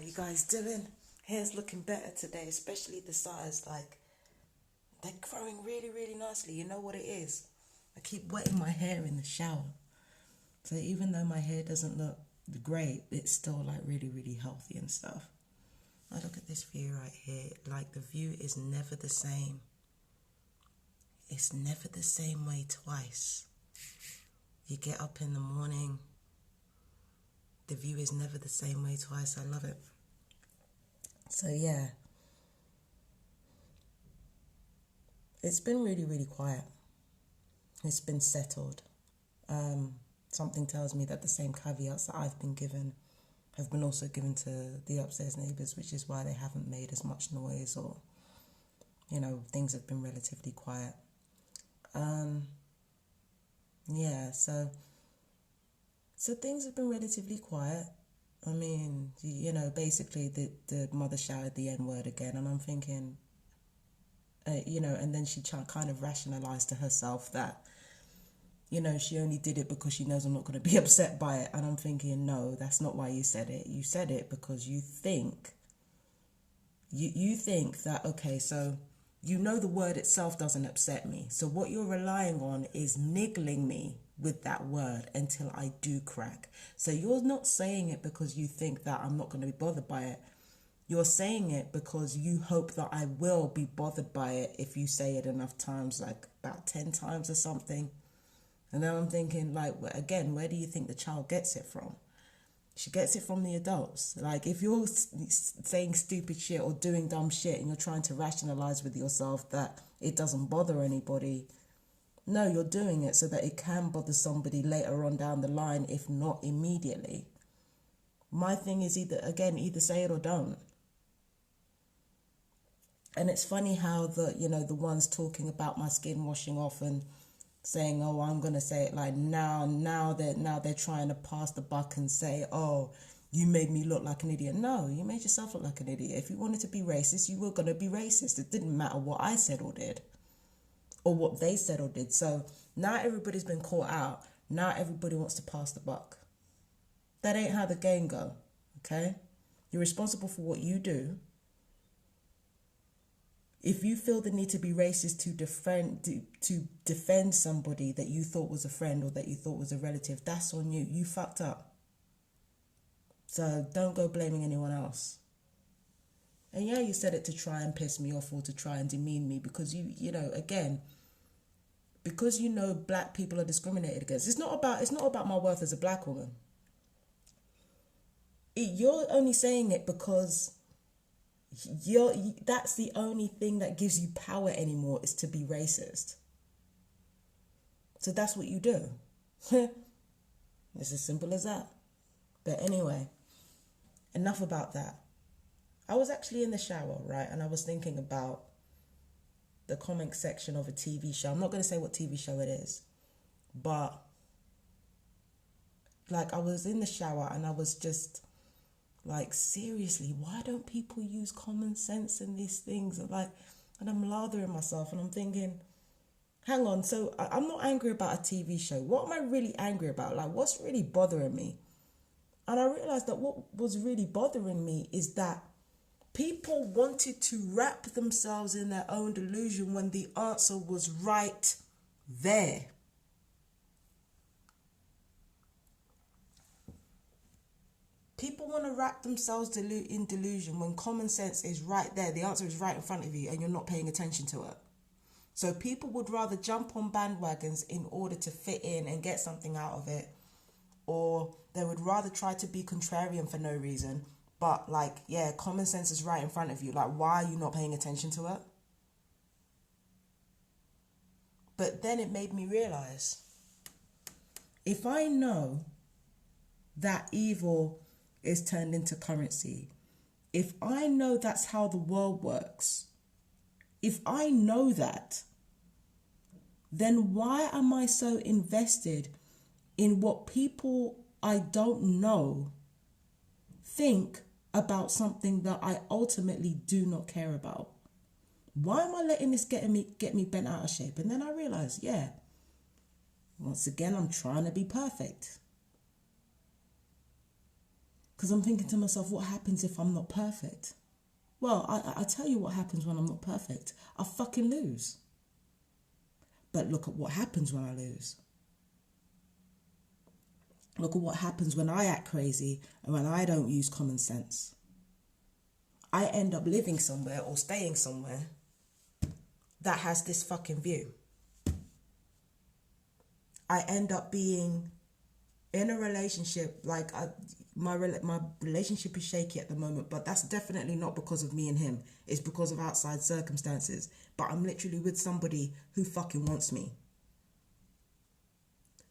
you guys doing? Hair's looking better today, especially the sides. Like, they're growing really, really nicely. You know what it is? I keep wetting my hair in the shower. So even though my hair doesn't look great, it's still like really, really healthy and stuff. Now look at this view right here. Like, the view is never the same. It's never the same way twice. You get up in the morning, the view is never the same way twice. I love it. So yeah, it's been really, really quiet. It's been settled. Something tells me that the same caveats that I've been given have been also given to the upstairs neighbours, which is why they haven't made as much noise, or, you know, things have been relatively quiet. Yeah, so things have been relatively quiet. I mean, you know, basically the mother shouted the N-word again, and I'm thinking, you know, and then she kind of rationalised to herself that, you know, she only did it because she knows I'm not going to be upset by it. And I'm thinking, no, that's not why you said it. You said it because you think, you think that, okay, so you know the word itself doesn't upset me. So what you're relying on is niggling me with that word until I do crack. So you're not saying it because you think that I'm not going to be bothered by it. You're saying it because you hope that I will be bothered by it if you say it enough times, like about 10 times or something. And then I'm thinking, like, again, where do you think the child gets it from? She gets it from the adults. Like, if you're saying stupid shit or doing dumb shit and you're trying to rationalize with yourself that it doesn't bother anybody, no, you're doing it so that it can bother somebody later on down the line, if not immediately. My thing is either say it or don't. And it's funny how the ones talking about my skin washing off and saying, oh, I'm going to say it like now they're trying to pass the buck and say, oh, you made me look like an idiot. No, you made yourself look like an idiot. If you wanted to be racist, you were going to be racist. It didn't matter what I said or did or what they said or did. So now everybody's been caught out. Now everybody wants to pass the buck. That ain't how the game go, okay? You're responsible for what you do. If you feel the need to be racist to defend somebody that you thought was a friend or that you thought was a relative, that's on you. You fucked up. So don't go blaming anyone else. And yeah, you said it to try and piss me off or to try and demean me because you know, again, because you know black people are discriminated against. It's not about my worth as a black woman. You're only saying it because that's the only thing that gives you power anymore, is to be racist. So that's what you do. It's as simple as that. But anyway, enough about that. I was actually in the shower, right? And I was thinking about the comment section of a TV show. I'm not going to say what TV show it is, but like, I was in the shower and I was just like, seriously, why don't people use common sense in these things? And I'm lathering myself and I'm thinking, hang on, so I'm not angry about a TV show. What am I really angry about? Like, what's really bothering me? And I realized that what was really bothering me is that people wanted to wrap themselves in their own delusion when the answer was right there. People want to wrap themselves in delusion when common sense is right there. The answer is right in front of you and you're not paying attention to it. So people would rather jump on bandwagons in order to fit in and get something out of it. Or they would rather try to be contrarian for no reason. But like, yeah, common sense is right in front of you. Like, why are you not paying attention to it? But then it made me realize, if I know that evil is turned into currency, if I know that's how the world works, if I know that, then why am I so invested in what people I don't know think about something that I ultimately do not care about? Why am I letting this get me bent out of shape? And then I realized, yeah, once again, I'm trying to be perfect. Because I'm thinking to myself, what happens if I'm not perfect? Well, I tell you what happens when I'm not perfect. I fucking lose. But look at what happens when I lose. Look at what happens when I act crazy and when I don't use common sense. I end up living somewhere or staying somewhere that has this fucking view. I end up being in a relationship, like my relationship is shaky at the moment, but that's definitely not because of me and him. It's because of outside circumstances. But I'm literally with somebody who fucking wants me.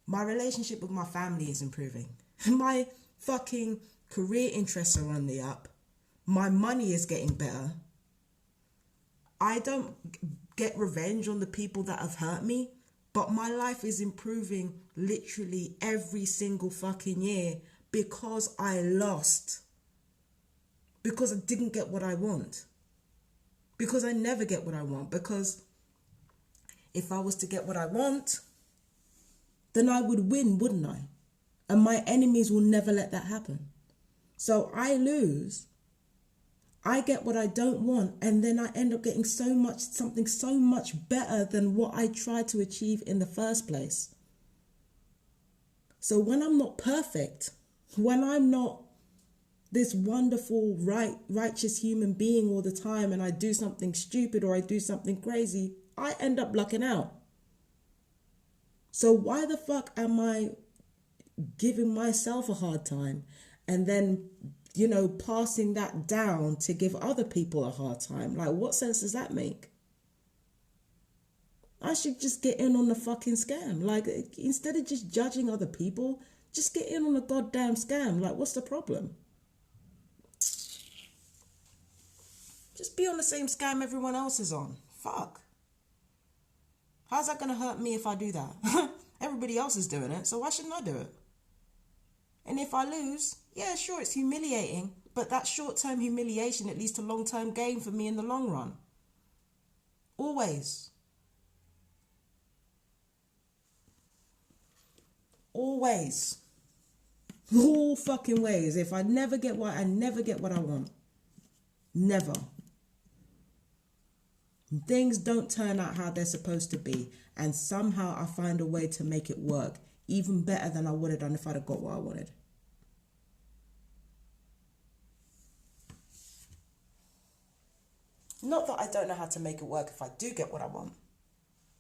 My relationship with my family is improving. My fucking career interests are on the up. My money is getting better. I don't get revenge on the people that have hurt me, but my life is improving literally every single fucking year because I lost. Because I didn't get what I want. Because I never get what I want. Because if I was to get what I want, then I would win, wouldn't I? And my enemies will never let that happen. So I lose. I get what I don't want, and then I end up getting something so much better than what I tried to achieve in the first place. So when I'm not perfect, when I'm not this wonderful, righteous human being all the time, and I do something stupid or I do something crazy, I end up lucking out. So why the fuck am I giving myself a hard time and then, passing that down to give other people a hard time? Like, what sense does that make? I should just get in on the fucking scam. Like, instead of just judging other people, just get in on the goddamn scam. Like, what's the problem? Just be on the same scam everyone else is on. Fuck. How's that going to hurt me if I do that? Everybody else is doing it, so why shouldn't I do it? And if I lose, yeah, sure, it's humiliating, but that short-term humiliation, it leads to long-term gain for me in the long run. Always. Always. All fucking ways. If I never get what I want. Never. Things don't turn out how they're supposed to be, and somehow I find a way to make it work even better than I would have done if I'd have got what I wanted. Not that I don't know how to make it work if I do get what I want.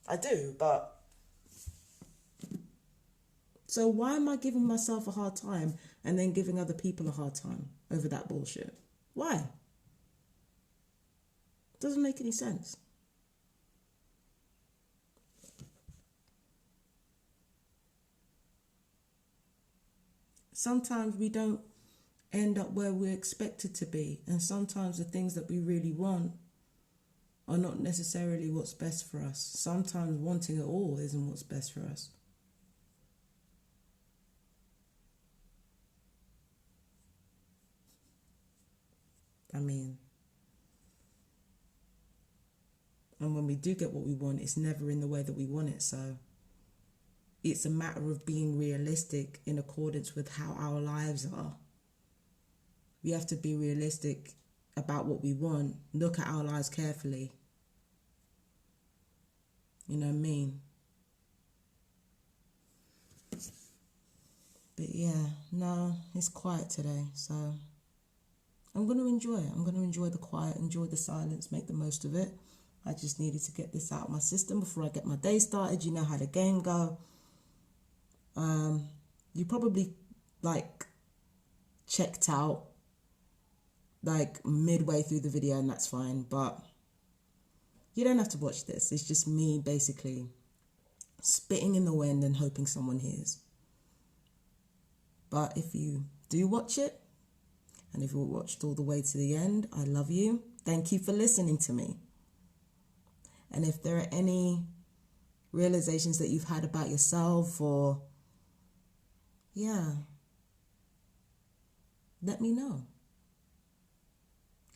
I do, but... So why am I giving myself a hard time and then giving other people a hard time over that bullshit? Why? Doesn't make any sense. Sometimes we don't end up where we're expected to be, and sometimes the things that we really want are not necessarily what's best for us. Sometimes wanting it all isn't what's best for us. And when we do get what we want, it's never in the way that we want it. So it's a matter of being realistic in accordance with how our lives are. We have to be realistic about what we want. Look at our lives carefully. You know what I mean? But yeah, no, it's quiet today. So I'm going to enjoy it. I'm going to enjoy the quiet, enjoy the silence, make the most of it. I just needed to get this out of my system before I get my day started. You know how the game go. You probably checked out midway through the video, and that's fine. But you don't have to watch this. It's just me basically spitting in the wind and hoping someone hears. But if you do watch it, and if you watched all the way to the end, I love you. Thank you for listening to me. And if there are any realizations that you've had about yourself, or, let me know.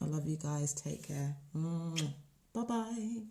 I love you guys. Take care. Bye-bye.